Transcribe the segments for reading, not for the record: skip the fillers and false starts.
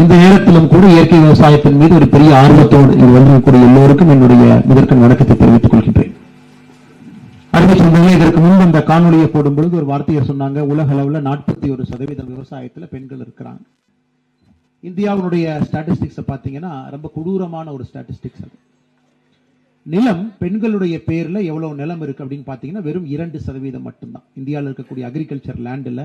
இந்த நேரத்திலும் கூட இயற்கை விவசாயத்தின் மீது ஒரு பெரிய ஆர்வத்தோடு இது வந்திருக்கக்கூடிய எல்லோருக்கும் என்னுடைய முதற்கண் வணக்கத்தை தெரிவித்துக் கொள்கின்றேன். அருமை சொந்தங்களே, இதற்கு முன்பு அந்த காணொலியை போடும் பொழுது ஒரு வார்த்தையை சொன்னாங்க, உலக அளவில் 41% விவசாயத்தில் பெண்கள் இருக்கிறாங்க. இந்தியாவுடைய ஸ்டாட்டிஸ்டிக்ஸ் பார்த்தீங்கன்னா ரொம்ப கொடூரமான ஒரு ஸ்டாட்டிஸ்டிக்ஸ். அது நிலம் பெண்களுடைய பேர்ல எவ்வளவு நிலம் இருக்கு அப்படின்னு பாத்தீங்கன்னா வெறும் 2% மட்டும்தான். இந்தியாவில் இருக்கக்கூடிய அக்ரிகல்ச்சர் லேண்ட்ல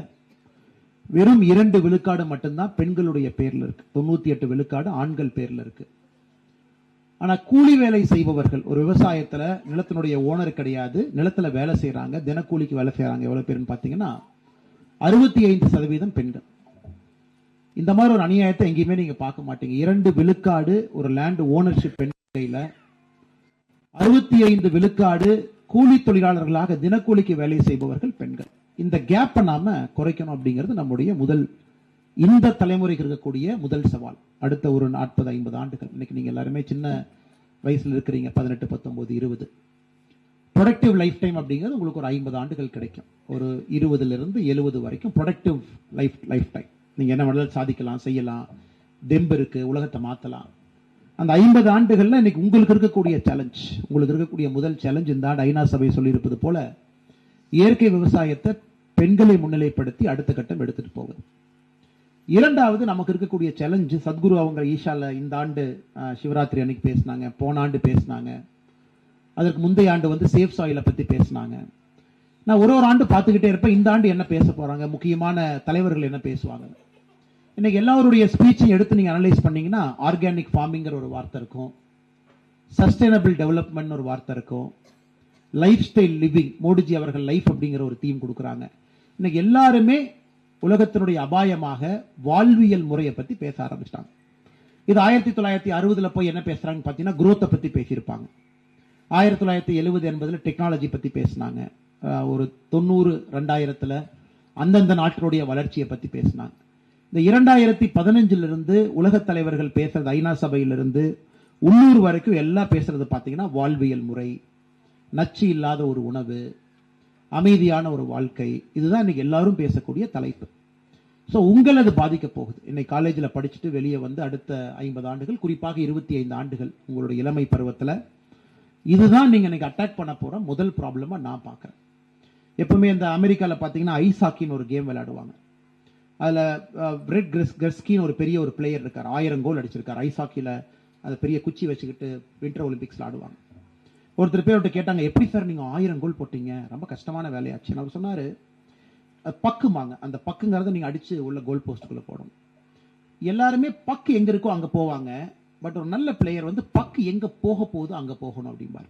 வெறும் 2 விழுக்காடு மட்டும்தான் பெண்களுடைய பேர்ல இருக்கு. 98 விழுக்காடு ஆண்கள் பேர்ல இருக்கு. ஆனா கூலி வேலை செய்பவர்கள், ஒரு விவசாயத்துல நிலத்தினுடைய ஓனர் கிடையாது, நிலத்துல வேலை செய்யறாங்க, தினக்கூலிக்கு வேலை செய்யறாங்க, எவ்வளவு பேருன்னு பாத்தீங்கன்னா 65% பெண்கள். இந்த மாதிரி ஒரு அநியாயத்தை எங்கேயுமே நீங்க பார்க்க மாட்டீங்க. 2 விழுக்காடு ஒரு லேண்ட் ஓனர்ஷிப் பெண் கையில, 65 விழுக்காடு கூலி தொழிலாளர்களாக தினக்கூலிக்கு வேலை செய்பவர்கள் பெண்கள். இந்த கேப்பை நாம குறைக்கணும் அப்படிங்கிறது நம்முடைய இந்த தலைமுறைக்கு இருக்கக்கூடிய முதல் சவால். அடுத்த ஒரு 40-50 ஆண்டுகள். இன்னைக்கு நீங்க எல்லாருமே சின்ன வயசுல இருக்கிறீங்க, 18, 19, 20. ப்ரொடக்டிவ் லைஃப் டைம் அப்படிங்கிறது உங்களுக்கு ஒரு 50 ஆண்டுகள் கிடைக்கும். ஒரு 20 to 70 வரைக்கும் ப்ரொடக்டிவ் லைஃப் டைம். நீங்க என்ன வேணாலும் சாதிக்கலாம், செய்யலாம், தெம்பு இருக்கு, உலகத்தை மாத்தலாம். அந்த 50 ஆண்டுகள்ல இன்னைக்கு உங்களுக்கு இருக்கக்கூடிய சேலஞ்ச், உங்களுக்கு இருக்கக்கூடிய முதல் சேலஞ்ச் இந்த ஆண்டு ஐநா சபை சொல்லியிருப்பது போல இயற்கை விவசாயத்தை பெண்களை முன்னிலைப்படுத்தி அடுத்த கட்டம் எடுத்துட்டு போகுது. இரண்டாவது நமக்கு இருக்கக்கூடிய சேலஞ்ச், சத்குரு அவங்க ஈஷால இந்த ஆண்டு சிவராத்திரி அன்னைக்கு பேசினாங்க, போன ஆண்டு பேசினாங்க, அதற்கு முந்தைய ஆண்டு சேஃப் சாயிலை பத்தி பேசினாங்க. நான் ஒரு ஆண்டு பார்த்துக்கிட்டே இருப்பேன், இந்த ஆண்டு என்ன பேச போறாங்க, முக்கியமான தலைவர்கள் என்ன பேசுவாங்க. இன்னைக்கு எல்லாருடைய ஸ்பீச்சையும் எடுத்து நீங்க அனலைஸ் பண்ணீங்கன்னா ஆர்கானிக் ஃபார்மிங்கிற ஒரு வார்த்தை இருக்கும், சஸ்டைனபிள் டெவலப்மெண்ட் ஒரு வார்த்தை இருக்கும், லைஃப் ஸ்டைல் லிவிங், மோடிஜி அவர்கள் லைஃப் அப்படிங்கிற ஒரு தீம் கொடுக்குறாங்க. இன்னைக்கு எல்லாருமே உலகத்தினுடைய அபாயமாக வாழ்வியல் முறையை பத்தி பேச ஆரம்பிச்சிட்டாங்க. இது 1960 போய் என்ன பேசுறாங்க பாத்தீங்கன்னா குரோத்தை பத்தி பேசியிருப்பாங்க. 1970-80 டெக்னாலஜி பத்தி பேசினாங்க. ஒரு 90-2000 அந்தந்த நாட்டினுடைய வளர்ச்சியை பத்தி பேசினாங்க. இந்த 2015 உலக தலைவர்கள் பேசுறது, ஐநா சபையிலிருந்து உள்ளூர் வரைக்கும் எல்லாம் பேசுறது பாத்தீங்கன்னா வாழ்வியல் முறை, நச்சு இல்லாத ஒரு உணவு, அமைதியான ஒரு வாழ்க்கை. இதுதான் இன்னைக்கு எல்லாரும் பேசக்கூடிய தலைப்பு. ஸோ உங்களை அது பாதிக்க போகுது. இன்னைக்கு காலேஜில் படிச்சுட்டு வெளியே வந்து அடுத்த 50 ஆண்டுகள், குறிப்பாக 25 ஆண்டுகள் உங்களுடைய இளமை பருவத்தில் இதுதான் நீங்க இன்னைக்கு அட்டாக் பண்ண போற முதல் ப்ராப்ளமா நான் பார்க்குறேன். எப்பவுமே இந்த அமெரிக்காவில் பார்த்தீங்கன்னா ஐஸ் ஹாக்கின்னு ஒரு கேம் விளையாடுவாங்க. அதில் பிரெட் கிரெஸ்கின்னு ஒரு பெரிய ஒரு பிளேயர் இருக்கார், 1000 கோல் அடிச்சிருக்காரு ஐஸ் ஹாக்கியில். அது பெரிய குச்சி வச்சுக்கிட்டு வின்டர் ஒலிம்பிக்ஸ்ல ஆடுவாங்க. ஒருத்தர் பேர் கேட்டாங்க, எப்படி சார் நீங்க 1000 கோல் போட்டீங்க, ரொம்ப கஷ்டமான வேலையாச்சு. அவர் சொன்னாரு, பக்குமாங்க, அந்த பக்குங்கிறத நீங்க அடிச்சு உள்ள கோல் போஸ்டுக்குள்ள போடணும். எல்லாருமே பக்கு எங்க இருக்கோ அங்க போவாங்க, பட் ஒரு நல்ல பிளேயர் பக்கு எங்க போக போகுதோ அங்க போகணும் அப்படிம்பாரு.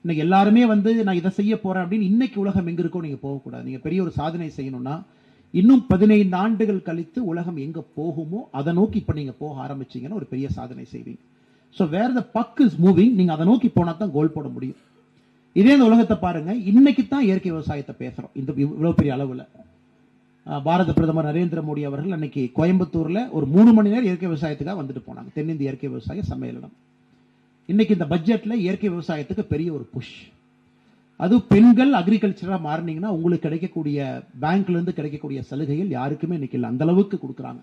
இன்னைக்கு எல்லாருமே நான் இதை செய்ய போறேன் அப்படின்னு இன்னைக்கு உலகம் எங்க இருக்கோ நீங்க போகக்கூடாது. நீங்க பெரிய ஒரு சாதனை செய்யணும்னா இன்னும் 15 ஆண்டுகள் கழித்து உலகம் எங்க போகுமோ அதை நோக்கி இப்ப நீங்க போக ஆரம்பிச்சீங்கன்னா ஒரு பெரிய சாதனை செய்வீங்க. So where the puck is moving, நீங்க அதை நோக்கி போனா தான் கோல் போட முடியும். இதே இந்த உலகத்தை பாருங்க, இன்னைக்கு தான் இயற்கை விவசாயத்தை பேசுறோம் இந்த இவ்வளவு பெரிய அளவுல. பாரத பிரதமர் நரேந்திர மோடி அவர்கள் அன்னைக்கு கோயம்புத்தூர்ல ஒரு 3 மணி நேரம் இயற்கை விவசாயத்துக்காக வந்துட்டு போனாங்க, தென்னிந்திய இயற்கை விவசாய சம்மேளனம். இன்னைக்கு இந்த பட்ஜெட்ல இயற்கை விவசாயத்துக்கு பெரிய ஒரு புஷ். அது பெண்கள் அக்ரிகல்ச்சரா மாறினீங்கன்னா உங்களுக்கு கிடைக்கக்கூடிய பேங்க்ல இருந்து கிடைக்கக்கூடிய சலுகைகள் யாருக்குமே இன்னைக்கு இல்லை, அந்த அளவுக்கு கொடுக்குறாங்க.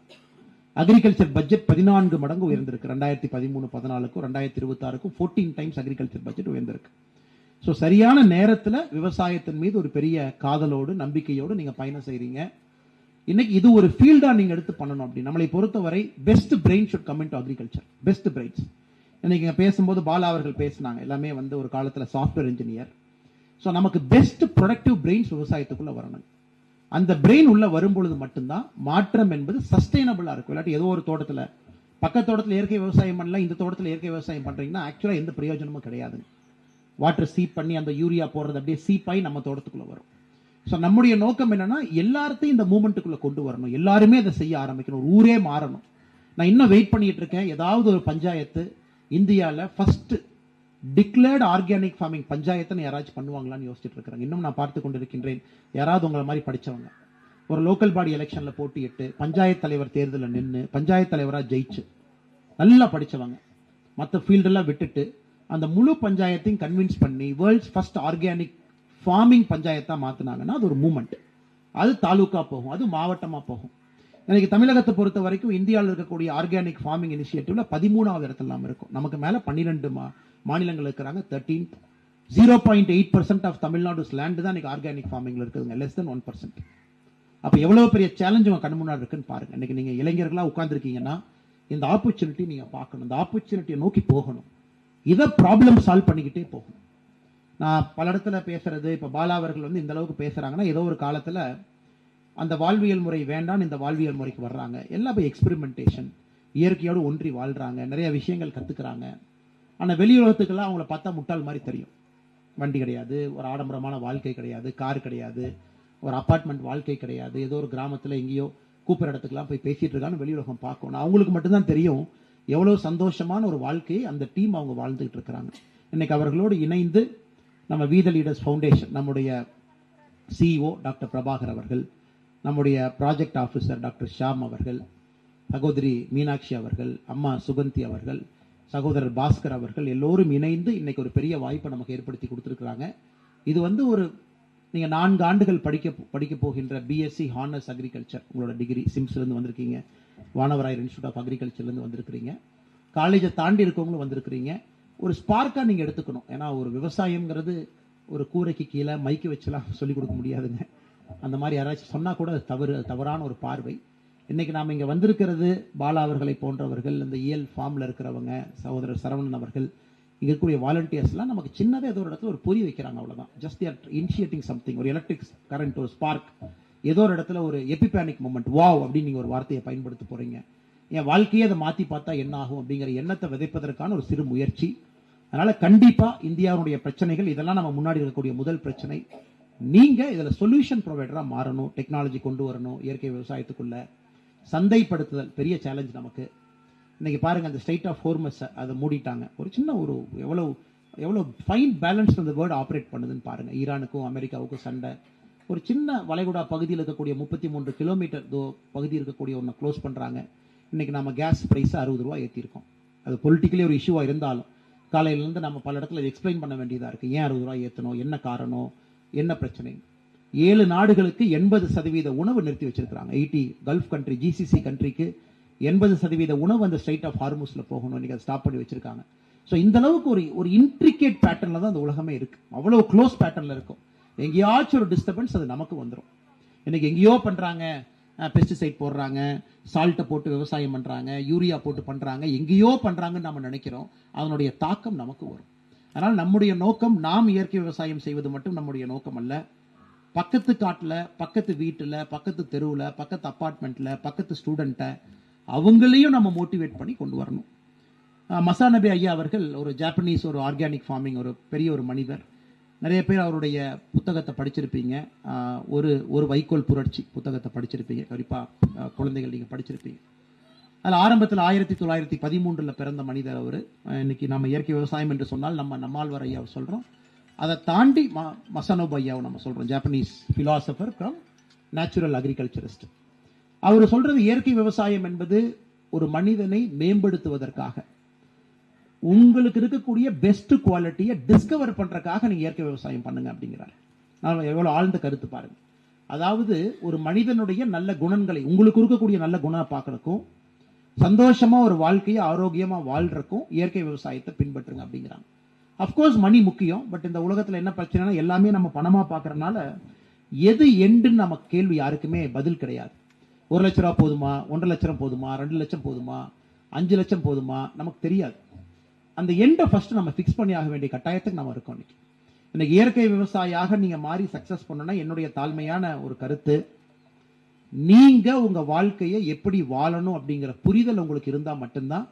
அக்ரிகல்ச்சர் பட்ஜெட் 14 மடங்கு உயர்ந்திருக்கு. 2013-14க்கும் 2026க்கும் 14 டைம்ஸ் அக்ரிகல்ச்சர் பட்ஜெட் உயர்ந்திருக்கு. ஸோ சரியான நேரத்தில் விவசாயத்தின் மீது ஒரு பெரிய காதலோடு நம்பிக்கையோடு நீங்க பயணம் செய்றீங்க. இன்னைக்கு இது ஒரு ஃபீல்டா நீங்க எடுத்து பண்ணணும். அப்படி நம்மளை பொறுத்தவரை best brain should come into agriculture, best brains. இன்னைக்கு பேசும்போது பாலா அவர்கள் பேசினாங்க, எல்லாமே ஒரு காலத்துல சாஃப்ட்வேர் இன்ஜினியர். ஸோ நமக்கு பெஸ்ட் ப்ரொடக்டிவ் பிரெயின்ஸ் விவசாயத்துக்குள்ள வரணும். அந்த பிரெயின் உள்ள வரும்பொழுது மட்டும்தான் மாற்றம் என்பது சஸ்டைனபிளா இருக்கும். இல்லாட்டி ஏதோ ஒரு தோட்டத்துல, பக்கத்து தோட்டத்தில் இயற்கை விவசாயம் பண்ணல, இந்த தோட்டத்தில் இயற்கை விவசாயம் பண்றீங்கன்னா ஆக்சுவலா எந்த பிரயோஜனமும் கிடையாது. வாட்டர் சீப் பண்ணி அந்த யூரியா போடுறது அப்படியே சீப்பாய் நம்ம தோட்டத்துக்குள்ள வரும். ஸோ நம்முடைய நோக்கம் என்னன்னா எல்லாத்தையும் இந்த மூமெண்ட்டுக்குள்ள கொண்டு வரணும், எல்லாருமே அதை செய்ய ஆரம்பிக்கணும், ஒரு ஊரே மாறணும். நான் இன்னும் வெயிட் பண்ணிட்டு இருக்கேன், ஏதாவது ஒரு பஞ்சாயத்து இந்தியாவில் ஃபர்ஸ்ட் டிக்ளேர்ட் ஆர்கானிக் ஃபார்மிங் பஞ்சாயத்தை யாராச்சும் பண்ணுவாங்களான்னு யோசிச்சுட்டு இருக்கிறாங்க. இன்னும் நான் பார்த்து கொண்டிருக்கின்றேன். யாராவது உங்களை மாதிரி படிச்சவங்க ஒரு லோக்கல் பாடி எலெக்ஷன்ல போட்டியிட்டு பஞ்சாயத்து தலைவர் தேர்தலில் நின்று பஞ்சாயத்து தலைவரா ஜெயிச்சு நல்லா படிச்சவங்க மற்ற ஃபீல்டெல்லாம் விட்டுட்டு அந்த முழு பஞ்சாயத்தையும் கன்வின்ஸ் பண்ணி வேர்ல்ட்ஸ் ஃபர்ஸ்ட் ஆர்கானிக் ஃபார்மிங் பஞ்சாயத்தா மாத்தினாங்கன்னா அது ஒரு மூமெண்ட். அது தாலுகா போகும், அது மாவட்டமா போகும். எனக்கு தமிழகத்தை பொறுத்த வரைக்கும் இந்தியாவில் இருக்கக்கூடிய ஆர்கானிக் ஃபார்மிங் இனிஷியேட்டிவ்ல 13வது இடத்துல நாம் இருக்கும். நமக்கு மேல 12 மாநிலங்கள் இருக்கிறாங்க. 13 0.8% ஆஃப் தமிழ்நாடுஸ் லேண்ட் தான் இன்னைக்கு ஆர்கானிக் ஃபார்மிங்ல இருக்குதுங்க. Less than 1%. அப்ப எவ்வளவு பெரிய சேலஞ்ச் உங்க கண் முன்னாடி இருக்குன்னு பாருங்க. இன்னைக்கு நீங்க இளைஞர்களா உட்கார்ந்துருக்கீங்கன்னா இந்த ஆப்பர்ச்சுனிட்டி நீங்க பார்க்கணும். இந்த ஆப்பர்ச்சுனிட்டியை நோக்கி போகணும். இதை ப்ராப்ளம் சால்வ் பண்ணிக்கிட்டே போகணும். நான் பல இடத்துல பேசுறது, இப்ப பாலா அவர்கள் வந்து இந்த அளவுக்கு பேசுறாங்கன்னா ஏதோ ஒரு காலத்துல அந்த வாழ்வியல் முறை வேண்டாம், இந்த வாழ்வியல் முறைக்கு வர்றாங்க. எல்லாம் போய் எக்ஸ்பெரிமெண்டேஷன், இயற்கையோடு ஒன்றி வாழ்றாங்க, நிறைய விஷயங்கள் கத்துக்கிறாங்க. ஆனா வெளி உலகத்துக்கெல்லாம் அவங்கள பார்த்தா முட்டாள் மாதிரி தெரியும். வண்டி கிடையாது, ஒரு ஆடம்பரமான வாழ்க்கை கிடையாது, கார் கிடையாது, ஒரு அபார்ட்மெண்ட் வாழ்க்கை கிடையாது, ஏதோ ஒரு கிராமத்துல எங்கேயோ கூப்பிட்ற இடத்துக்குலாம் போய் பேசிட்டு இருக்கான்னு வெளி உலகம் பார்க்கணும். அவங்களுக்கு மட்டும்தான் தெரியும் எவ்வளவு சந்தோஷமான ஒரு வாழ்க்கையை அந்த டீம் அவங்க வாழ்ந்துகிட்டு இருக்கிறாங்க. இன்னைக்கு அவர்களோடு இணைந்து நம்ம வி த லீடர்ஸ் ஃபவுண்டேஷன், நம்முடைய சிஇஓ டாக்டர் பிரபாகர் அவர்கள், நம்முடைய ப்ராஜெக்ட் ஆஃபீஸர் டாக்டர் ஷாம் அவர்கள், சகோதரி மீனாட்சி அவர்கள், அம்மா சுகந்தி அவர்கள், சகோதரர் பாஸ்கர் அவர்கள் எல்லோரும் இணைந்து இன்னைக்கு ஒரு பெரிய வாய்ப்பை நமக்கு ஏற்படுத்தி கொடுத்துருக்காங்க. இது வந்து ஒரு நீங்க 4 ஆண்டுகள் படிக்க போகின்ற பிஎஸ்சி ஹானர்ஸ் அக்ரிகல்ச்சர், உங்களோட டிகிரி சிம்ஸ்ல இருந்து வந்திருக்கீங்க, வானவராயர் இன்ஸ்டியூட் ஆஃப் அக்ரிகல்ச்சர்ல இருந்து வந்திருக்கிறீங்க, காலேஜை தாண்டி இருக்கவங்களும் வந்திருக்கிறீங்க. ஒரு ஸ்பார்க்கா நீங்க எடுத்துக்கணும். ஏன்னா ஒரு விவசாயம்ங்கிறது ஒரு கூரைக்கு கீழே மைக்கு வச்சுலாம் சொல்லிக் கொடுக்க முடியாதுங்க. அந்த மாதிரி யாராச்சும் சொன்னா கூட தவறான ஒரு பார்வை. இன்னைக்கு நாம இங்க வந்திருக்கிறது பாலா அவர்களை போன்றவர்கள், இந்த இயல் ஃபார்ம்ல இருக்கிறவங்க, சகோதரர் சரவணன் அவர்கள், இங்க இருக்கக்கூடிய வாலண்டியர்ஸ்லாம் நமக்கு சின்னதாக ஏதோ ஒரு இடத்துல ஒரு பொறி வைக்கிறாங்க, அவ்வளவுதான். ஜஸ்ட் இனிஷியேட்டிங் சம்திங், ஒரு எலக்ட்ரிக் கரண்ட், ஒரு ஸ்பார்க், ஏதோ ஒரு இடத்துல ஒரு எபிபேனிக் மூமெண்ட், வாவ் அப்படின்னு நீங்க ஒரு வார்த்தையை பயன்படுத்த போறீங்க. என் வாழ்க்கையை அதை மாத்தி பார்த்தா என்ன ஆகும் அப்படிங்கிற எண்ணத்தை விதைப்பதற்கான ஒரு சிறு முயற்சி. அதனால கண்டிப்பா இந்தியாவுடைய பிரச்சனைகள் இதெல்லாம் நம்ம முன்னாடி இருக்கக்கூடிய முதல் பிரச்சனை. நீங்க இதுல சொல்யூஷன் ப்ரொவைடரா மாறணும், டெக்னாலஜி கொண்டு வரணும். இயற்கை விவசாயத்துக்குள்ள சந்தைப்படுத்துதல் பெரிய சேலஞ்ச் நமக்கு. இன்னைக்கு பாருங்க, அந்த ஸ்ட்ரெய்ட் ஆஃப் ஹோர்மஸ் அதை மூடிட்டாங்க. ஒரு சின்ன ஒரு எவ்வளவு ஃபைன் பேலன்ஸ் அந்த வேர்டு ஆப்ரேட் பண்ணுதுன்னு பாருங்க. ஈரானுக்கும் அமெரிக்காவுக்கும் சண்டை. ஒரு சின்ன வளைகுடா பகுதியில் இருக்கக்கூடிய 33 கிலோமீட்டர் பகுதி இருக்கக்கூடிய ஒன்று க்ளோஸ் பண்றாங்க. இன்னைக்கு நம்ம கேஸ் பிரைஸ் 60 ரூபாய் ஏற்றிருக்கோம். அது பொலிட்டிக்கலி ஒரு இஷ்யூவா இருந்தாலும் காலையிலேருந்து நம்ம பல இடத்துல எக்ஸ்பிளைன் பண்ண வேண்டியதா இருக்கு. ஏன் 60 ரூபாய் ஏற்றணும், என்ன காரணம், என்ன பிரச்சனை. 7 நாடுகளுக்கு 80% உணவு நிறுத்தி வச்சிருக்காங்க. 80 கல்ஃப் கண்ட்ரி, ஜிசிசி கண்ட்ரிக்கு 80% உணவு அந்த ஸ்ட்ரெய்ட் ஆஃப் ஹார்முஸ்ல போகணும். இன்னைக்கு அதை ஸ்டாப் பண்ணி வச்சிருக்காங்க. ஸோ இந்த அளவுக்கு ஒரு இன்ட்ரிகேட் பேட்டர்ன்ல தான் அந்த உலகமே இருக்கு. அவ்வளவு க்ளோஸ் பேட்டர்ன்ல இருக்கும். எங்கேயாச்சும் ஒரு டிஸ்டர்பன்ஸ் அது நமக்கு வந்துடும். இன்னைக்கு எங்கேயோ பண்றாங்க, பெஸ்டிசைட் போடுறாங்க, சால்ட்டை போட்டு விவசாயம் பண்றாங்க, யூரியா போட்டு பண்றாங்க, எங்கேயோ பண்றாங்கன்னு நம்ம நினைக்கிறோம். அதனுடைய தாக்கம் நமக்கு வரும். அதனால நம்முடைய நோக்கம், நாம் இயற்கை விவசாயம் செய்வது மட்டும் நம்முடைய நோக்கம் அல்ல. பக்கத்து காட்டுல, பக்கத்து வீட்டுல, பக்கத்து தெருவுல, பக்கத்து அப்பார்ட்மெண்ட்ல, பக்கத்து ஸ்டூடெண்ட்டை அவங்களையும் நம்ம மோட்டிவேட் பண்ணி கொண்டு வரணும். மசானபே ஐயா அவர்கள் ஒரு ஜாப்பனீஸ், ஒரு ஆர்கானிக் ஃபார்மிங், ஒரு பெரிய ஒரு மனிதர். நிறைய பேர் அவருடைய புத்தகத்தை படிச்சிருப்பீங்க. ஒரு வைக்கோல் புரட்சி புத்தகத்தை படிச்சிருப்பீங்க. குறிப்பா குழந்தைகள் நீங்க படிச்சிருப்பீங்க. அதில் ஆரம்பத்தில் 1913 பிறந்த மனிதர் அவர். இன்னைக்கு நம்ம இயற்கை விவசாயம் என்று சொன்னால் நம்ம நம்மாழ்வார் ஐயாவை சொல்றோம். அதை தாண்டி மசானோபு ஐயாவை நம்ம சொல்றோம். Japanese philosopher from natural agriculturist. அவர் சொல்றது இயற்கை விவசாயம் என்பது ஒரு மனிதனை மேம்படுத்துவதற்காக, உங்களுக்கு இருக்கக்கூடிய பெஸ்ட் குவாலிட்டியை டிஸ்கவர் பண்றதுக்காக நீங்க இயற்கை விவசாயம் பண்ணுங்க அப்படிங்கிறார். எவ்வளவு ஆழ்ந்த கருத்து பாருங்க. அதாவது ஒரு மனிதனுடைய நல்ல குணங்களை, உங்களுக்கு இருக்கக்கூடிய நல்ல குணம் பார்க்கறதுக்கும், சந்தோஷமா ஒரு வாழ்க்கையை ஆரோக்கியமா வாழ்றதுக்கும் இயற்கை விவசாயத்தை பின்பற்றுங்க அப்படிங்கிறாங்க. அப்கோர்ஸ் மணி முக்கியம். பட் இந்த உலகத்துல என்ன பிரச்சனைனா, எல்லாமே நம்ம பணமா பாக்குறதுனால எது எண்டுன்னு நமக்கு கேள்வி யாருக்குமே பதில் கிடையாது. 1 லட்ச ரூபா போதுமா, 1.5 லட்சம் போதுமா, 2 லட்சம் போதுமா, 5 லட்சம் போதுமா, நமக்கு தெரியாது. அந்த எண்டை ஃபர்ஸ்ட் நம்ம ஃபிக்ஸ் பண்ணி ஆக வேண்டிய கட்டாயத்துக்கு நம்ம இருக்கோம். இன்னைக்கு இயற்கை விவசாயியாக நீங்க மாறி சக்சஸ் பண்ணணும்னா, என்னுடைய தாழ்மையான ஒரு கருத்து, நீங்க உங்க வாழ்க்கையை எப்படி வாழணும் அப்படிங்கிற புரிதல் உங்களுக்கு இருந்தா மட்டும்தான்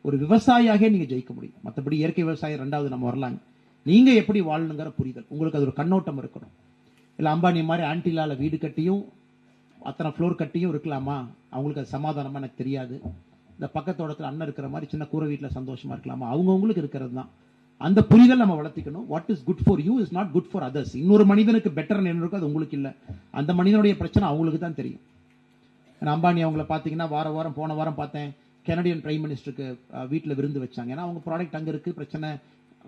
ஒரு விவசாயியாக நீங்க ஜெயிக்க முடியும். மற்றபடி இயற்கை விவசாயம் 2வது நம்ம வரலாங்க. நீங்க எப்படி வாழணுங்கிற புரிதல் உங்களுக்கு, அது ஒரு கண்ணோட்டம் இருக்கணும். இல்ல அம்பானி மாதிரி ஆன்டிலால வீடு கட்டியும் அத்தனை ஃப்ளோர் கட்டியும் இருக்கலாமா, அவங்களுக்கு அது சமாதானமா எனக்கு தெரியாது. இந்த பக்கத்தோடத்துல அண்ணன் இருக்கிற மாதிரி சின்ன கூரை வீட்டில் சந்தோஷமா இருக்கலாமா, அவங்கவுங்களுக்கு இருக்கிறது தான். அந்த புரிதல் நம்ம வளர்த்திக்கணும். What is good for you is not good for others. இன்னொரு மனிதனுக்கு பெட்டர் என்ன இருக்கோ அது உங்களுக்கு இல்லை. அந்த மனிதனுடைய பிரச்சனை அவங்களுக்கு தான் தெரியும். அம்பானி அவங்களை பார்த்தீங்கன்னா போன வாரம் பார்த்தேன், கனடியன் பிரைம் மினிஸ்டருக்கு வீட்டில் விருந்து வச்சாங்க. ஏன்னா அவங்க ப்ராடக்ட் அங்கே இருக்கு, பிரச்சனை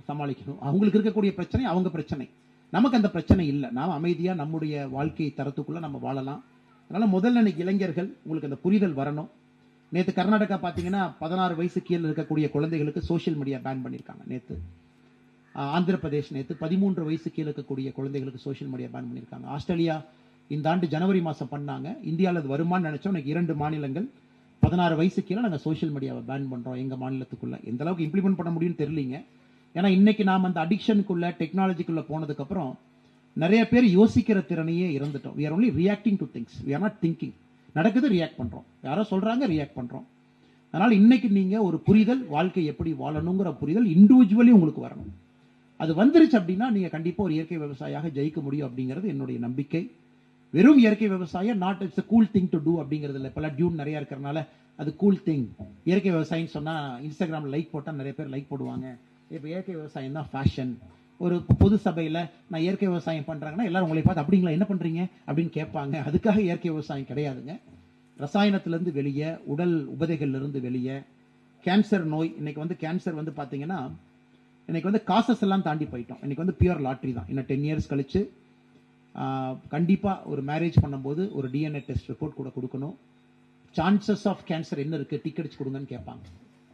சமாளிக்கணும். அவங்களுக்கு இருக்கக்கூடிய பிரச்சனை அவங்க பிரச்சனை, நமக்கு அந்த பிரச்சனை இல்லை. நாம் அமைதியாக நம்முடைய வாழ்க்கை தரத்துக்குள்ள நம்ம வாழலாம். அதனால முதல்ல இன்னைக்கு இளைஞர்கள் உங்களுக்கு அந்த புரிதல் வரணும். நேற்று கர்நாடகா பார்த்தீங்கன்னா 16 வயசு கீழே இருக்கக்கூடிய குழந்தைகளுக்கு சோஷியல் மீடியா பேன் பண்ணியிருக்காங்க. நேற்று ஆந்திர பிரதேஷ் நேற்று 13 வயசு கீழே இருக்கக்கூடிய குழந்தைகளுக்கு சோஷியல் மீடியா பேன் பண்ணியிருக்காங்க. ஆஸ்திரேலியா இந்த ஆண்டு ஜனவரி மாதம் பண்ணாங்க. இந்தியாவில் அது வருமானு நினைச்சோம். எனக்கு 2 மாநிலங்கள் 16 வயசு கீழே நாங்கள் சோஷியல் மீடியாவை பேன் பண்ணுறோம் எங்கள் மாநிலத்துக்குள்ள. எந்த அளவுக்கு இம்ப்ளிமெண்ட் பண்ண முடியும்னு தெரியலீங்க. ஏன்னா இன்னைக்கு நாம் அந்த அடிக்ஷனுக்குள்ள டெக்னாலஜிக்குள்ள போனதுக்கப்புறம் நிறைய பேர் யோசிக்கிற திறனையே இறந்துட்டோம். we are only reacting to things, we are not thinking. நடக்குது, ரியாக்ட் பண்றோம். யாரோ சொல்றாங்க, ரியாக்ட் பண்றோம். அதனால இன்னைக்கு நீங்க ஒரு புரிதல், வாழ்க்கை எப்படி வாழணுங்கிற புரிதல் இண்டிவிஜுவலி உங்களுக்கு வரணும். அது வந்துருச்சு அப்படின்னா நீங்க கண்டிப்பா ஒரு இயற்கை விவசாயியாக ஜெயிக்க முடியும் அப்படிங்கிறது என்னுடைய நம்பிக்கை. வெறும் இயற்கை விவசாயம் not it's a cool thing to do அப்படிங்கிறது இல்லை. இப்பெல்லாம் டியூன் நிறைய இருக்கிறனால அது கூல் திங். இயற்கை விவசாயம் சொன்னா இன்ஸ்டாகிராம்ல லைக் போட்டா நிறைய பேர் லைக் போடுவாங்க. இப்போ இயற்கை விவசாயம் தான் ஃபேஷன். ஒரு பொது சபையில் நான் இயற்கை விவசாயம் பண்ணுறாங்கன்னா எல்லாரும் உங்களை பார்த்து அப்படிங்களா என்ன பண்ணுறீங்க அப்படின்னு கேட்பாங்க. அதுக்காக இயற்கை விவசாயம் கிடையாதுங்க. ரசாயனத்திலேருந்து வெளியே, உடல் உபதைகள்லேருந்து வெளியே, கேன்சர் நோய் இன்னைக்கு வந்து கேன்சர் வந்து பார்த்தீங்கன்னா இன்னைக்கு வந்து காசஸ் எல்லாம் தாண்டி போயிட்டோம். இன்னைக்கு வந்து பியூர் லாட்ரி தான். இன்னும் 10 இயர்ஸ் கழிச்சு கண்டிப்பாக ஒரு மேரேஜ் பண்ணும்போது ஒரு டிஎன்ஏ டெஸ்ட் ரிப்போர்ட் கூட கொடுக்கணும். சான்சஸ் ஆஃப் கேன்சர் என்ன இருக்குது, டிக் அடிச்சு கொடுங்கன்னு கேட்பாங்க.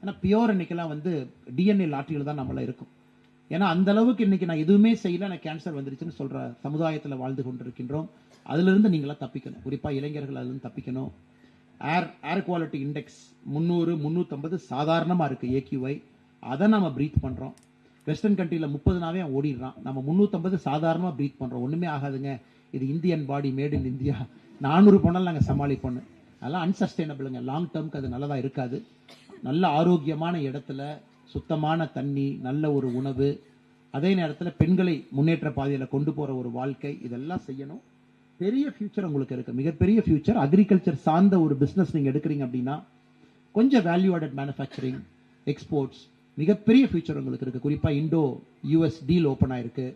ஏன்னா பியூர் இன்னைக்கெல்லாம் வந்து டிஎன்ஏ லாட்ரியில் தான் நம்மளாம் இருக்கும். ஏன்னா அந்த அளவுக்கு இன்னைக்கு நான் எதுவுமே செய்யல, எனக்கு கேன்சர் வந்துருச்சுன்னு சொல்ற சமுதாயத்தில் வாழ்ந்து கொண்டிருக்கின்றோம். அதிலிருந்து நீங்களாம் தப்பிக்கணும். குறிப்பாக இளைஞர்கள் அதிலிருந்து தப்பிக்கணும். ஏர் குவாலிட்டி இண்டெக்ஸ் 300 350 சாதாரணமாக இருக்கு AQI. அதை நம்ம ப்ரீத் பண்ணுறோம். வெஸ்டர்ன் கண்ட்ரியில் 30நாவே ஓடிடுறான். நம்ம 350 சாதாரணமாக ப்ரீத் பண்ணுறோம். ஒன்றுமே ஆகாதுங்க, இது Indian body, made in India. 400 போனாலும் நாங்கள் சமாளிப்போம். அதெல்லாம் அன்சஸ்டைனபிளுங்க. லாங் டேர்முக்கு அது நல்லதாக இருக்காது. நல்ல ஆரோக்கியமான இடத்துல சுத்தமான தண்ணி, நல்ல ஒரு உணவு, அதே நேரத்தில் பெண்களை முன்னேற்ற பாதையில் கொண்டு போகிற ஒரு வாழ்க்கை, இதெல்லாம் செய்யணும். பெரிய ஃபியூச்சர் உங்களுக்கு இருக்குது, மிகப்பெரிய ஃபியூச்சர். அக்ரிகல்ச்சர் சார்ந்த ஒரு பிஸ்னஸ் நீங்கள் எடுக்கிறீங்க அப்படின்னா கொஞ்சம் வேல்யூ ஆடட் மேனுஃபேக்சரிங், எக்ஸ்போர்ட்ஸ், மிகப்பெரிய ஃபியூச்சர் உங்களுக்கு இருக்குது. குறிப்பாக இண்டோ US டீல் ஓப்பன் ஆயிருக்கு.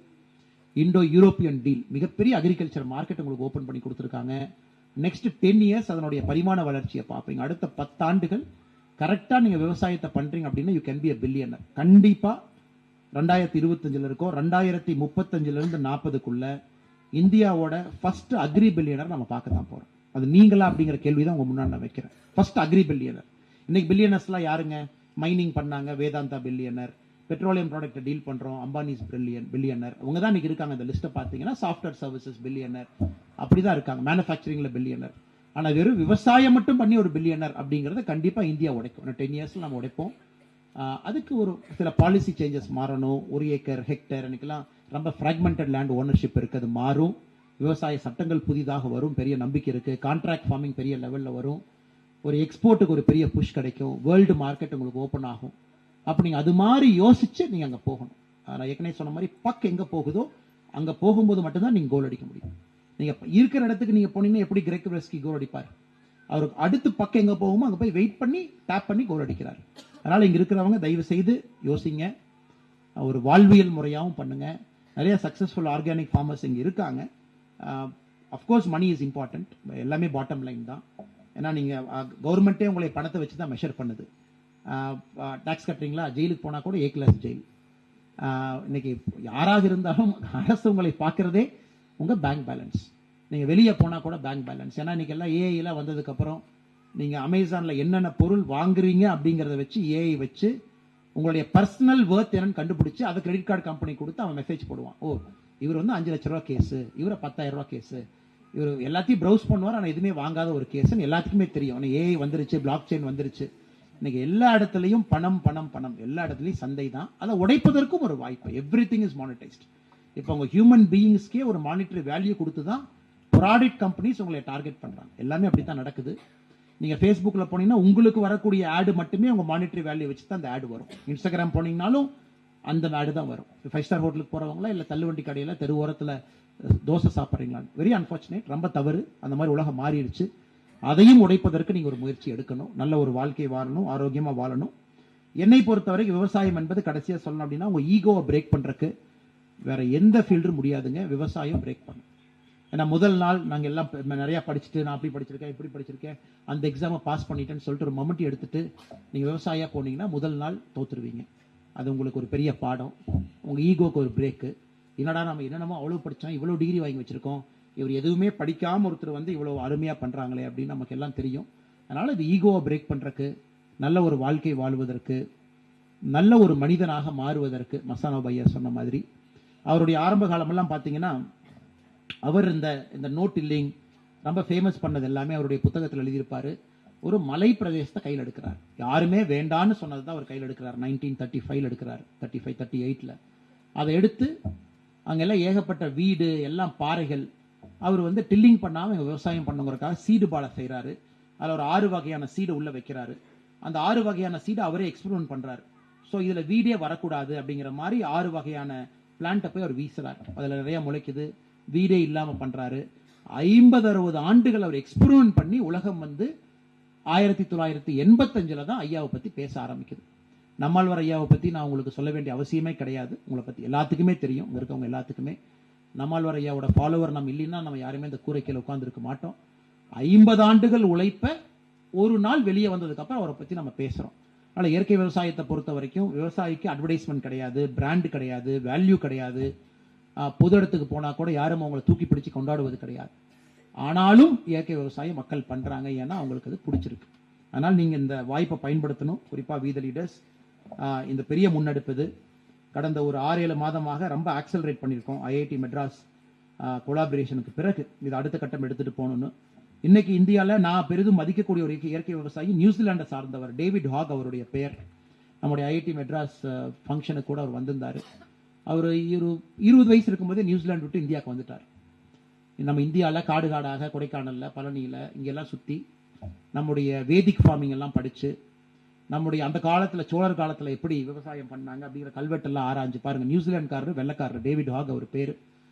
இண்டோ யூரோப்பியன் டீல், மிகப்பெரிய அக்ரிகல்ச்சர் மார்க்கெட் உங்களுக்கு ஓப்பன் பண்ணி கொடுத்துருக்காங்க. நெக்ஸ்ட் 10 இயர்ஸ் அதனுடைய பரிமாண வளர்ச்சியை பார்ப்பீங்க. அடுத்த 10 ஆண்டுகள் கரெக்டாக நீங்கள் விவசாயத்தை பண்ணுறீங்க அப்படின்னா you can be a billionaire. கண்டிப்பாக 2025 இருக்கோ, 2035 40க்குள்ள இந்தியாவோட ஃபர்ஸ்ட் அக்ரி பில்லியனர் நம்ம பார்க்க தான் போகிறோம். அது நீங்களா அப்படிங்கிற கேள்வி தான் உங்கள் முன்னாடி நான் வைக்கிறேன். First agri billionaire. இன்னைக்கு பில்லியனர்ஸ்லாம் யாருங்க? மைனிங் பண்ணாங்க, Vedanta billionaire. Petroleum product deal பண்ணுறோம், அம்பானிஸ் பில்லியனர். அவங்க தான் இன்னைக்கு இருக்காங்க. அந்த லிஸ்ட்டை பார்த்தீங்கன்னா சாஃப்ட்வேர் சர்வீசஸ் பில்லியனர், அப்படி தான் இருக்காங்க. மேனுஃபேக்சரிங்கில் பில்லியனர். ஆனால் வெறும் விவசாயம் மட்டும் பண்ணி ஒரு பில்லியனர் அப்படிங்கிறத கண்டிப்பாக இந்தியா உடைக்கும். 10 இயர்ஸில் நம்ம உடைப்போம். அதுக்கு ஒரு சில பாலிசி சேஞ்சஸ் மாறணும். 1 ஏக்கர் ஹெக்டேர் இன்னைக்கெல்லாம் ரொம்ப ஃப்ராக்மெண்டட் லேண்ட் ஓனர்ஷிப் இருக்குது, அது மாறும். விவசாய சட்டங்கள் புதிதாக வரும், பெரிய நம்பிக்கை இருக்குது. கான்ட்ராக்ட் ஃபார்மிங் பெரிய லெவலில் வரும். ஒரு எக்ஸ்போர்ட்டுக்கு ஒரு பெரிய புஷ் கிடைக்கும். வேர்ல்டு மார்க்கெட் உங்களுக்கு ஓப்பன் ஆகும். அப்போ நீங்கள் அது மாதிரி யோசிச்சு நீங்கள் அங்கே போகணும். நான் ஏற்கனவே சொன்ன மாதிரி பக் எங்கே போகுதோ அங்கே போகும்போது மட்டும்தான் நீங்கள் கோல் அடிக்க முடியும். நீங்கள் இருக்கிற இடத்துக்கு நீங்கள் போனீங்கன்னா எப்படி கிரெக் வெஸ்கி கோல் அடிப்பார்? அவருக்கு அடுத்து பக்கம் எங்கே போகுமோ அங்கே போய் வெயிட் பண்ணி டேப் பண்ணி கோல் அடிக்கிறார். அதனால் இங்கே இருக்கிறவங்க தயவு செய்து யோசிங்க. ஒரு வாழ்வியல் முறையாகவும் பண்ணுங்க. நிறைய சக்ஸஸ்ஃபுல் ஆர்கானிக் ஃபார்மர்ஸ் இங்கே இருக்காங்க. Of course money is important. எல்லாமே பாட்டம் லைன் தான். ஏன்னா நீங்கள் கவர்மெண்ட்டே உங்களை பணத்தை வச்சு தான் மெஷர் பண்ணுது. டேக்ஸ் கட்டுறீங்களா, ஜெயிலுக்கு போனால் கூட A கிளாஸ் ஜெயில். இன்னைக்கு யாராக இருந்தாலும் அரசு உங்களை பார்க்குறதே உங்கள் பேங்க் பேலன்ஸ். நீங்கள் வெளியே போனால் கூட பேங்க் பேலன்ஸ். ஏன்னா இன்னைக்கு எல்லாம் ஏஐலாம் வந்ததுக்கப்புறம் நீங்கள் அமேசானில் என்னென்ன பொருள் வாங்குறீங்க அப்படிங்கிறத வச்சு ஏஐ வச்சு உங்களுடைய பர்சனல் ஒர்த் என்னன்னு கண்டுபிடிச்சு அதை கிரெடிட் கார்டு கம்பெனி கொடுத்து அவன் மெசேஜ் போடுவான். ஓ, இவர் வந்து 5 லட்ச ரூபா கேஸு, இவரை 10,000 ரூபா கேஸு, இவர் எல்லாத்தையும் ப்ரௌஸ் பண்ணுவார், ஆனால் எதுவுமே வாங்காத ஒரு கேஸுன்னு எல்லாத்துக்குமே தெரியும். ஆனால் ஏஐ வந்துருச்சு, பிளாக் செயின் வந்துருச்சு. இன்னைக்கு எல்லா இடத்துலையும் பணம் பணம் பணம், எல்லா இடத்துலையும் சந்தை தான். அதை உடைப்பதற்கும் ஒரு வாய்ப்பு. Everything is monetised. இப்போ உங்கள் ஹியூமன் பீயிங்ஸ்க்கே ஒரு மானிட்டரி வேல்யூ கொடுத்து தான் ப்ராடக்ட் கம்பெனிஸ் உங்களை டார்கெட் பண்ணுறாங்க. எல்லாமே அப்படி தான் நடக்குது. நீங்கள் ஃபேஸ்புக்கில் போனீங்கன்னா உங்களுக்கு வரக்கூடிய ஆடு மட்டுமே உங்கள் மானிட்டரி வேல்யூ வச்சு தான் அந்த ஆடு வரும். இன்ஸ்டாகிராம் போனீங்கனாலும் அந்த ஆடு தான் வரும். 5 ஸ்டார் ஹோட்டலுக்கு போகிறவங்களா இல்லை தள்ளுவண்டி கடையில் தெரு ஓரத்தில் தோசை சாப்பிட்றீங்களான்னு. வெரி அன்ஃபார்ச்சுனேட், ரொம்ப தவறு. அந்த மாதிரி உலகம் மாறிடுச்சு. அதையும் உடைப்பதற்கு நீங்கள் ஒரு முயற்சி எடுக்கணும். நல்ல ஒரு வாழ்க்கை வாழணும், ஆரோக்கியமாக வாழணும். என்னை பொறுத்தவரைக்கும் விவசாயம் என்பது கடைசியாக சொல்லணும் அப்படின்னா உங்கள் ஈகோவை பிரேக் பண்ணுறக்கு வேற எந்த ஃபீல்டும் முடியாதுங்க. விவசாயம் பிரேக் பண்ணும். ஏன்னா முதல் நாள் நாங்கள் எல்லாம் நிறையா படிச்சுட்டு நான் அப்படி படிச்சிருக்கேன் இப்படி படிச்சிருக்கேன் அந்த எக்ஸாமை பாஸ் பண்ணிட்டேன்னு சொல்லிட்டு ஒரு மம்முட்டி எடுத்துட்டு நீங்கள் விவசாயியாக போனீங்கன்னா முதல் நாள் தோத்துருவீங்க. அது உங்களுக்கு ஒரு பெரிய பாடம். உங்கள் ஈகோக்கு ஒரு பிரேக்கு. என்னடா நம்ம என்னென்னமோ அவ்வளோ படித்தோம், இவ்வளோ டிகிரி வாங்கி வச்சுருக்கோம், இவர் எதுவுமே படிக்காம ஒருத்தர் வந்து இவ்வளவு அருமையா பண்றாங்களே அப்படின்னு நமக்கு எல்லாம் தெரியும். அதனால இது ஈகோவை பிரேக் பண்றதுக்கு, நல்ல ஒரு வாழ்க்கை வாழ்வதற்கு, நல்ல ஒரு மனிதனாக மாறுவதற்கு மஸ்தானா பையா சொன்ன மாதிரி அவருடைய ஆரம்ப காலமெல்லாம் பார்த்தீங்கன்னா, அவர் இந்த நோட் இல்லிங் ரொம்ப ஃபேமஸ் பண்ணது எல்லாமே அவருடைய புத்தகத்தில் எழுதியிருப்பாரு. ஒரு மலை பிரதேசத்தை கையில் எடுக்கிறார். யாருமே வேண்டான்னு சொன்னது தான் அவர் கையில் எடுக்கிறார். 1935 எடுக்கிறார், 35 38ல அதை எடுத்து அங்கெல்லாம் ஏகப்பட்ட வீடு எல்லாம் பாறைகள். அவர் வந்து டில்லிங் பண்ணாமல் விவசாயம் பண்ணுங்கிறதுக்காக சீடு பாலை செய்கிறாரு. அதில் ஒரு 6 வகையான சீடு உள்ள வைக்கிறாரு. அந்த 6 வகையான சீடு அவரே எக்ஸ்பெரிமெண்ட் பண்றாரு. ஸோ இதுல வீடே வரக்கூடாது அப்படிங்கிற மாதிரி 6 வகையான பிளான்ட்டை போய் அவர் வீசுறாரு. அதுல நிறைய முளைக்குது, வீடே இல்லாம பண்றாரு. 50-60 ஆண்டுகள் அவர் எக்ஸ்பெரிமெண்ட் பண்ணி உலகம் வந்து 1985ல தான் ஐயாவை பத்தி பேச ஆரம்பிக்குது. நம்மாழ்வார் ஐயாவை பத்தி நான் உங்களுக்கு சொல்ல வேண்டிய அவசியமே கிடையாது. உங்களை பத்தி எல்லாத்துக்குமே தெரியும், இங்க இருக்கவங்க எல்லாத்துக்குமே. நம்மாழ்வார் ஐயாவோட ஃபாலோவர் நம்ம இல்லைன்னா நம்ம யாருமே இந்த கூரைக்கையில் உட்கார்ந்து இருக்க மாட்டோம். 50 ஆண்டுகள் உழைப்ப ஒரு நாள் வெளியே வந்ததுக்கு அப்புறம் அவரை பத்தி நம்ம பேசுறோம். அதனால இயற்கை விவசாயத்தை பொறுத்த வரைக்கும் விவசாயிக்கு அட்வர்டைஸ்மெண்ட் கிடையாது, பிராண்ட் கிடையாது, வேல்யூ கிடையாது. பொது இடத்துக்கு போனா கூட யாரும் அவங்களை தூக்கி பிடிச்சு கொண்டாடுவது கிடையாது. ஆனாலும் இயற்கை விவசாயம் மக்கள் பண்றாங்க, ஏன்னா அவங்களுக்கு அது பிடிச்சிருக்கு. அதனால் நீங்க இந்த வாய்ப்பை பயன்படுத்தணும். குறிப்பா வி த லீடர்ஸ் இந்த பெரிய முன்னெடுப்பது கடந்த ஒரு 6-7 மாதமாக ரொம்ப ஆக்சலரேட் பண்ணியிருக்கோம். ஐஐடி மெட்ராஸ் கொலாபரேஷனுக்கு பிறகு இது அடுத்த கட்டம் எடுத்துட்டு போகணும்னு. இன்னைக்கு இந்தியாவில் நான் பெரிதும் மதிக்கக்கூடிய ஒரு இயற்கை விவசாயி நியூசிலாண்டை சார்ந்தவர் டேவிட் ஹாக் அவருடைய பெயர். நம்முடைய ஐஐடி மெட்ராஸ் ஃபங்க்ஷனுக்கு கூட அவர் வந்திருந்தார். அவர் 20 வயசு இருக்கும்போதே நியூசிலாந்து விட்டு இந்தியாவுக்கு வந்துட்டார். நம்ம இந்தியாவில் காடு காடாக கொடைக்கானலில் பழனியில் இங்கெல்லாம் சுற்றி நம்முடைய வேதிக் ஃபார்மிங் எல்லாம் படித்து நம்முடைய அந்த காலத்தில் சோழர் காலத்தில் எப்படி விவசாயம் பண்ணாங்க அப்படிங்கிற கல்வெட்டெல்லாம் ஆராய்ஞ்சு பாருங்க. நியூசிலாந்துக்காரர் வெள்ளக்காரர் டேவிட் ஹாக் அவர் பேர்.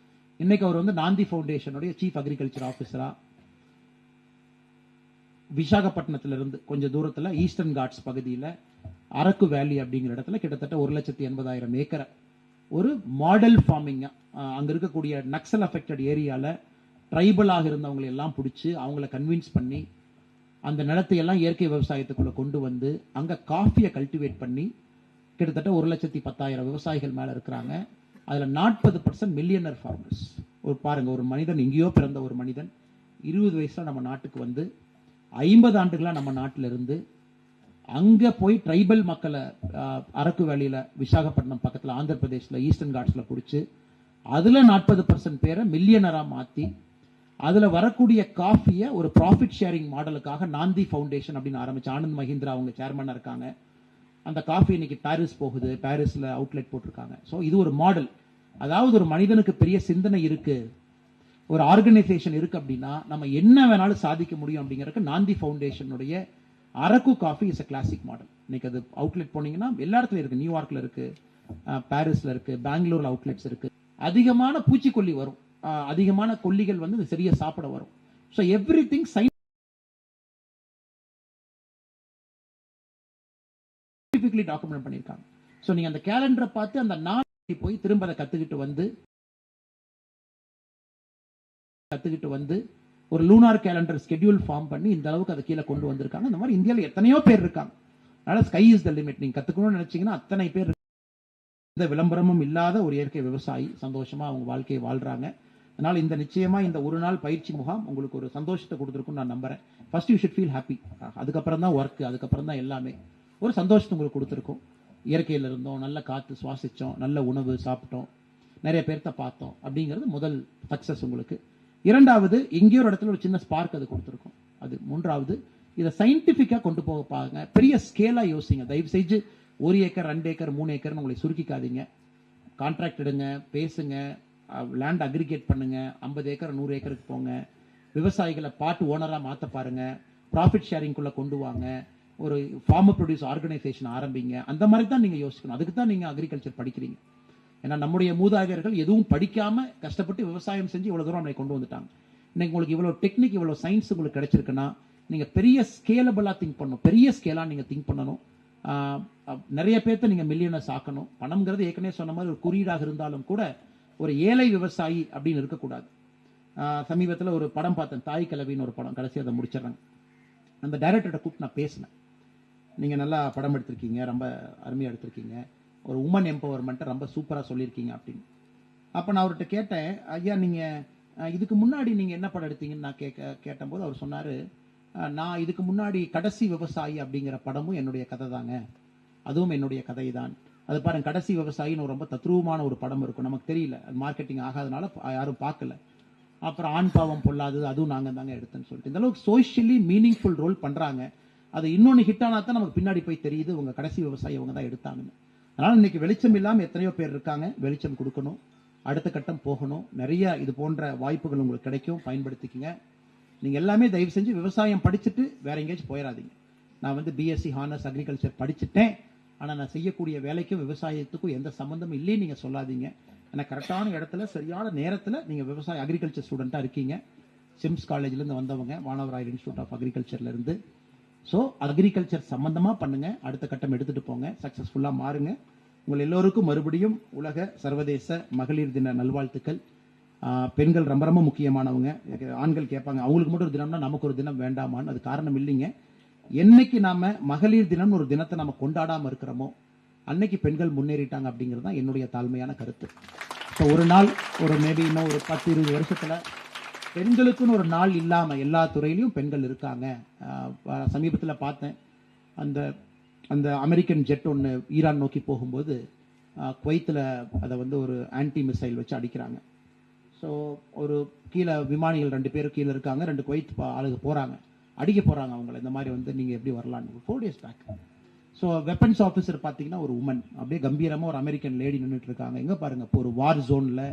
இன்னைக்கு அவர் வந்து நாந்தி ஃபவுண்டேஷனுடைய சீஃப் அக்ரிகல்ச்சர் ஆஃபீஸரா விசாகப்பட்டினத்திலிருந்து கொஞ்சம் தூரத்தில் ஈஸ்டர்ன் காட்ஸ் பகுதியில் அரக்கு வேலி அப்படிங்கிற இடத்துல கிட்டத்தட்ட 1,80,000 ஏக்கரை ஒரு மாடல் ஃபார்மிங். அங்க இருக்கக்கூடிய நக்சல் அஃபெக்டட் ஏரியால ட்ரைபலாக இருந்தவங்களை எல்லாம் பிடிச்சி அவங்கள கன்வின்ஸ் பண்ணி அந்த நிலத்தை எல்லாம் இயற்கை விவசாயத்துக்குள்ள கொண்டு வந்து அங்க காஃபியை கல்டிவேட் பண்ணி கிட்டத்தட்ட 1,10,000 விவசாயிகள் மேல இருக்கிறாங்க. அதுல 40% மில்லியனர் ஃபார்மர்ஸ். ஒரு பாருங்க, ஒரு மனிதன் எங்கேயோ பிறந்த ஒரு மனிதன் 20 வயசுல நம்ம நாட்டுக்கு வந்து 50 ஆண்டுகளா நம்ம நாட்டில இருந்து அங்க போய் ட்ரைபல் மக்களை அரக்கு வேலியில விசாகப்பட்டினம் பக்கத்துல ஆந்திர பிரதேஷ்ல ஈஸ்டர்ன் காட்ஸ்ல பிடிச்சி அதுல 40% பேரை மில்லியனரா மாத்தி அதுல வரக்கூடிய காஃபியை ஒரு ப்ராஃபிட் ஷேரிங் மாடலுக்காக நாந்தி ஃபவுண்டேஷன் அப்படின்னு ஆரம்பிச்சு ஆனந்த் மஹிந்திரா அவங்க சேர்மனா இருக்காங்க. அந்த காஃபி இன்னைக்கு பாரிஸ் போகுது, பாரிஸ்ல அவுட்லெட் போட்டிருக்காங்க. ஸோ இது ஒரு மாடல். அதாவது ஒரு மனிதனுக்கு பெரிய சிந்தனை இருக்கு, ஒரு ஆர்கனைசேஷன் இருக்கு அப்படின்னா நம்ம என்ன வேணாலும் சாதிக்க முடியும் அப்படிங்கிறதுக்கு நாந்தி ஃபவுண்டேஷனுடைய Araku coffee is a classic model. இன்னைக்கு அது அவுட்லெட் போனீங்கன்னா எல்லா இடத்துலயும் இருக்கு. நியூயார்க்ல இருக்கு, பாரிஸ்ல இருக்கு, பெங்களூர்ல அவுட்லெட்ஸ் இருக்கு. அதிகமான பூச்சிக்கொல்லி வரும், அதிகமான கொல்லிகள் வந்து சரியா சாப்பிட வரும். So every thing scientifically document பண்ணியிருக்காங்க. ஸோ நீங்க அந்த கேலண்டரை பார்த்து அந்த நாள் போய் திரும்ப அதை கத்துக்கிட்டு வந்து ஒரு லூனார் கேலண்டர் ஸ்கெட்யூல் ஃபார்ம் பண்ணி இந்த அளவுக்கு அதை கீழே கொண்டு வந்திருக்காங்க. இந்த மாதிரி இந்தியாவில் எத்தனையோ பேர் இருக்காங்க. அதனால ஸ்கை இஸ் த லிமிட். நீங்க கத்துக்கணும்னு நினைச்சீங்கன்னா அத்தனை பேர். எந்த விளம்பரமும் இல்லாத ஒரு இயற்கை விவசாயி சந்தோஷமா அவங்க வாழ்க்கையை வாழ்றாங்க. அதனால இந்த நிச்சயமா இந்த ஒரு நாள் பயிற்சி முகாம் உங்களுக்கு ஒரு சந்தோஷத்தை கொடுத்துருக்கும் நான் நம்புறேன். First you should feel happy. அதுக்கப்புறம் தான் ஒர்க், அதுக்கப்புறம் தான் எல்லாமே. ஒரு சந்தோஷத்தை உங்களுக்கு கொடுத்துருக்கும். இயற்கையில் இருந்தோம், நல்ல காற்று சுவாசிச்சோம், நல்ல உணவு சாப்பிட்டோம், நிறைய பேர்த்த பார்த்தோம் அப்படிங்கிறது முதல் சக்சஸ் உங்களுக்கு. இரண்டாவது, எங்கேயோ ஒரு இடத்துல ஒரு சின்ன ஸ்பார்க் அது கொடுத்துருக்கும். அது மூன்றாவது, இதை சயின்டிபிக்கா கொண்டு போக பாருங்க. பெரிய ஸ்கேலா யோசிங்க. தயவு செஞ்சு 1 ஏக்கர் 2 ஏக்கர் 3 ஏக்கர்னு உங்களை சுருக்கிக்காதீங்க. கான்ட்ராக்ட் எடுங்க, பேசுங்க, லேண்ட் அக்ரிகேட் பண்ணுங்க, 50 ஏக்கர் 100 ஏக்கருக்கு போங்க, விவசாயிகளை பார்ட் ஓனரா மாத்த பாருங்க, ப்ராஃபிட் ஷேரிங்குள்ள கொண்டு வாங்க, ஒரு ஃபார்மர் ப்ரொடியூஸ் ஆர்கனைசேஷன் ஆரம்பிங்க. அந்த மாதிரி தான் நீங்க யோசிக்கணும். அதுக்கு தான் நீங்க அக்ரிகல்ச்சர் படிக்கிறீங்க. ஏன்னா நம்முடைய மூதாதையர்கள் எதுவும் படிக்காம கஷ்டப்பட்டு விவசாயம் செஞ்சு இவ்வளவு தூரம் நம்மளை கொண்டு வந்துட்டாங்க. இன்னைக்கு உங்களுக்கு இவ்வளவு டெக்னிக், இவ்வளவு சயின்ஸ் உங்களுக்கு கிடைச்சிருக்குன்னா நீங்க பெரிய ஸ்கேலபிளா திங்க் பண்ணணும். பெரிய ஸ்கேலா நீங்க திங்க் பண்ணணும். நிறைய பேர்த்த நீங்க மில்லியனர்ஸ் ஆக்கணும். பணம்ங்கிறது ஏற்கனவே சொன்ன மாதிரி ஒரு குறியீடாக இருந்தாலும் கூட ஒரு ஏழை விவசாயி அப்படின்னு இருக்கக்கூடாது. சமீபத்தில் ஒரு படம் பார்த்தேன், தாய் கிழவின்னு ஒரு படம். கடைசி அதை முடிச்சிடறாங்க. அந்த டைரக்டர்கிட்ட கூப்பிட்டு நான் பேசினேன். நீங்க நல்லா படம் எடுத்திருக்கீங்க, ரொம்ப அருமையா எடுத்திருக்கீங்க, ஒரு உமன் எம்பவர்மெண்ட்டை ரொம்ப சூப்பரா சொல்லியிருக்கீங்க அப்படின்னு. அப்ப நான் அவர்கிட்ட கேட்டேன், ஐயா நீங்க இதுக்கு முன்னாடி நீங்க என்ன படம் எடுத்தீங்கன்னு நான் கேட்டபோது அவர் சொன்னாரு, நான் இதுக்கு முன்னாடி கடைசி விவசாயி அப்படிங்கிற படமும் என்னுடைய கதை தாங்க, அதுவும் என்னுடைய கதை தான். அது பாருங்க, கடைசி விவசாயின்னு ரொம்ப தத்ரூபமான ஒரு படம் இருக்கும், நமக்கு தெரியல, அது மார்க்கெட்டிங் ஆகாதனால யாரும் பார்க்கல. அப்புறம் ஆண் பாவம் பொல்லாதது, அதுவும் நாங்க தாங்க எடுத்தேன்னு சொல்லிட்டு இந்த அளவுக்கு சோஷியலி மீனிங்ஃபுல் ரோல் பண்றாங்க. அது இன்னொன்னு ஹிட் ஆனா தான் நமக்கு பின்னாடி போய் தெரியுது உங்க கடைசி விவசாயி அவங்க தான் எடுத்தாங்கன்னு. அதனால இன்னைக்கு வெளிச்சம் இல்லாம எத்தனையோ பேர் இருக்காங்க, வெளிச்சம் கொடுக்கணும், அடுத்த கட்டம் போகணும். நிறைய இது போன்ற வாய்ப்புகள் உங்களுக்கு கிடைக்கும், பயன்படுத்திக்கங்க. நீங்க எல்லாமே தயவு செஞ்சு விவசாயம் படிச்சுட்டு வேற எங்கேயாச்சும் போயிடாதீங்க. நான் வந்து பிஎஸ்சி ஹானர்ஸ் அக்ரிகல்ச்சர் படிச்சுட்டேன், ஆனா நான் செய்யக்கூடிய வேலைக்கும் விவசாயத்துக்கும் எந்த சம்பந்தமும் இல்லைன்னு நீங்க சொல்லாதீங்க. ஏன்னா கரெக்டான இடத்துல சரியான நேரத்தில் நீங்க விவசாய அக்ரிகல்ச்சர் ஸ்டூடெண்டா இருக்கீங்க. சிம்ஸ் காலேஜ்ல இருந்து வந்தவங்க, வானவராயர் இன்ஸ்டியூட் ஆஃப் அக்ரிகல்ச்சர்ல இருந்து. ஸோ அக்ரிகல்ச்சர் சம்பந்தமா பண்ணுங்க, அடுத்த கட்டம் எடுத்துட்டு போங்க, சக்சஸ்ஃபுல்லா மாறுங்க. உங்கள் எல்லோருக்கும் மறுபடியும் உலக சர்வதேச மகளிர் தின நல்வாழ்த்துக்கள். பெண்கள் ரொம்ப ரொம்ப முக்கியமானவங்க. ஆண்கள் கேட்பாங்க அவங்களுக்கு மட்டும் ஒரு தினம்னா நமக்கு ஒரு தினம் வேண்டாமான்னு. அது காரணம் இல்லைங்க. என்னைக்கு நாம மகளிர் தினம் ஒரு தினத்தை நம்ம கொண்டாடாம இருக்கிறோமோ அன்னைக்கு பெண்கள் முன்னேறிட்டாங்க அப்படிங்கிறது தான் என்னுடைய தாழ்மையான கருத்து. இப்போ ஒரு நாள், ஒரு மேபி இன்னும் ஒரு 10-20 வருஷத்துல பெண்களுக்குன்னு ஒரு நாள் இல்லாம எல்லா துறையிலையும் பெண்கள் இருக்காங்க. சமீபத்தில் பார்த்தேன், அந்த அந்த அமெரிக்கன் ஜெட் ஒன்று ஈரான் நோக்கி போகும்போது குவைத்தில் அதை வந்து ஒரு ஆன்டி மிசைல் வச்சு அடிக்கிறாங்க. ஸோ ஒரு கீழே விமானிகள் 2 பேரும் கீழே இருக்காங்க, 2 குவைத் ஆளுங்க போறாங்க, அடிக்க போறாங்க அவங்கள. இந்த மாதிரி வந்து நீங்க எப்படி வரலான்னு 4 days back. So weapons officer பார்த்தீங்கன்னா ஒரு உமன், அப்படியே கம்பீரமாக ஒரு அமெரிக்கன் லேடி நின்றுட்டு இருக்காங்க. எங்கே பாருங்க, இப்போ ஒரு வார் ஜோனில்,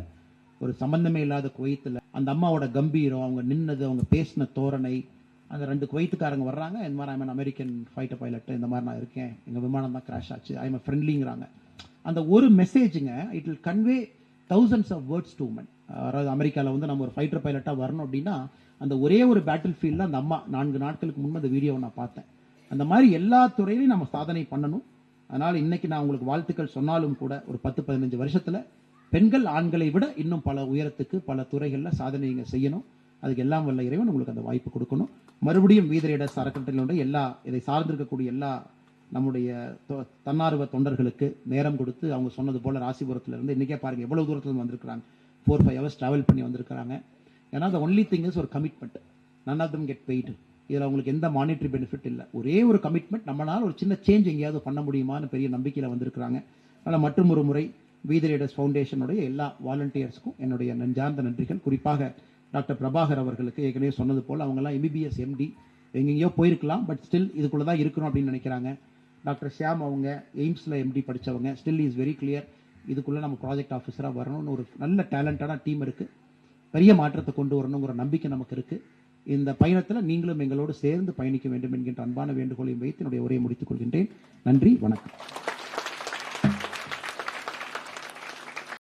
ஒரு சம்பந்தமே இல்லாத குவைத்தில் அந்த அம்மாவோட கம்பீரம், அவங்க நின்னது, அவங்க பேசின தோரணை. அந்த 2 குவைத்துக்காரங்க வர்றாங்க, இந்த மாதிரி ஐம் அமெரிக்கன் ஃபைட்டர் பைலட், இந்த மாதிரி நான் இருக்கேன், எங்கள் விமானம் தான் கிராஷ் ஆச்சு, ஐம் ஃப்ரெண்ட்லிங்கிறாங்க. அந்த ஒரு மெசேஜுங்க, it will convey thousands of words to woman. அதாவது அமெரிக்காவில் வந்து நம்ம ஒரு ஃபைட்டர் பைலட்டாக வரணும் அப்படின்னா அந்த ஒரே ஒரு பேட்டில் ஃபீல்டில் அந்த அம்மா 4 நாட்களுக்கு முன்பு அந்த வீடியோவை நான் பார்த்தேன். அந்த மாதிரி எல்லா துறையிலையும் நம்ம சாதனை பண்ணணும். அதனால இன்னைக்கு நான் உங்களுக்கு வாழ்த்துக்கள் சொன்னாலும் கூட ஒரு 10-15 வருஷத்துல பெண்கள் ஆண்களை விட இன்னும் பல உயரத்துக்கு பல துறைகளில் சாதனைங்க செய்யணும். அதுக்கு எல்லாம் வல்ல இறைவன் உங்களுக்கு அந்த வாய்ப்பு கொடுக்கணும். மறுபடியும் வீதரேடர்ஸ் அறக்கட்டளையினுடைய எல்லா இதை சார்ந்திருக்கக்கூடிய எல்லா நம்முடைய தன்னார்வ தொண்டர்களுக்கு நேரம் கொடுத்து அவங்க சொன்னது போல ராசிபுரத்துல இருந்து இன்னைக்கே பாருங்க எவ்வளவு தூரத்துல வந்திருக்காங்க, 4-5 hours டிராவல் பண்ணி வந்திருக்காங்க. ஏன்னா the only thing is ஒரு commitment. none of them get paid. இதில் அவங்களுக்கு எந்த மானிட்டரி பெனிஃபிட் இல்லை. ஒரே ஒரு கமிட்மெண்ட், நம்மளால ஒரு சின்ன சேஞ்ச் எங்கேயாவது பண்ண முடியுமான்னு பெரிய நம்பிக்கையில் வந்திருக்கிறாங்க. அதனால் மற்றும் ஒரு முறை வீதரேடர்ஸ் ஃபவுண்டேஷனுடைய எல்லா வாலண்டியர்ஸ்க்கும் என்னுடைய நெஞ்சார்ந்த நன்றிகள். குறிப்பாக டாக்டர் பிரபாகர் அவர்களுக்கு ஏற்கனவே சொன்னது போல் அவங்கெல்லாம் எம்பிபிஎஸ் எம்டி எங்கெங்கேயோ போயிருக்கலாம், பட் ஸ்டில் இதுக்குள்ளே தான் இருக்கணும் அப்படின்னு நினைக்கிறாங்க. டாக்டர் ஷியாம் அவங்க எய்ம்ஸில் எம்டி படித்தவங்க, ஸ்டில் இஸ் வெரி கிளியர் இதுக்குள்ளே நம்ம ப்ராஜெக்ட் ஆஃபீஸராக வரணும்னு ஒரு நல்ல டேலண்டான டீம் இருக்குது. பெரிய மாற்றத்தை கொண்டு வரணுங்கிற நம்பிக்கை நமக்கு இருக்கு. இந்த பயணத்தில் நீங்களும் எங்களோடு சேர்ந்து பயணிக்க வேண்டும் என்கின்ற அன்பான வேண்டுகோளையும் வைத்து என்னுடைய உரையை முடித்துக் கொள்கின்றேன். நன்றி, வணக்கம்.